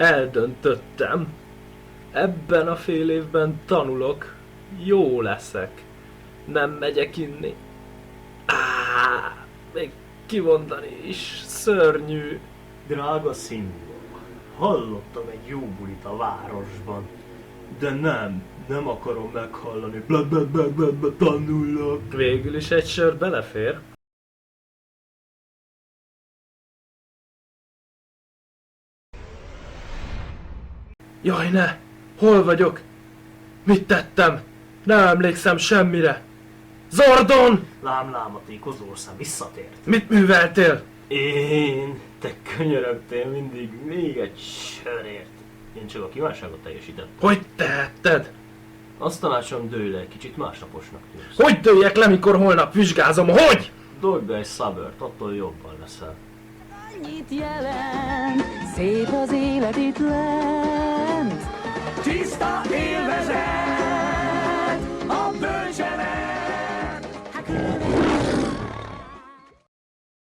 Eldöntöttem. Ebben a fél évben tanulok. Jó leszek. Nem megyek inni. Még kimondani is szörnyű. Drága Szindó, hallottam egy jó bulit a városban, de nem akarom meghallani, tanulok. Végül is egy sör belefér. Jaj ne! Hol vagyok? Mit tettem? Nem emlékszem semmire. Zordon! Lám, a tékozószám visszatért. Mit műveltél? Te könyörögtél mindig még egy sörért. Én csak a kívánságot teljesítettem. Hogy tehetted? Azt tanácsom, dőlj le, kicsit másnaposnak tűnsz. Hogy dőljek le, mikor holnap vizsgázom? Hogy? Dobj be egy szabört, attól jobban leszel. Annyit jelent, szép az élet itt lent. Tiszta élvezet!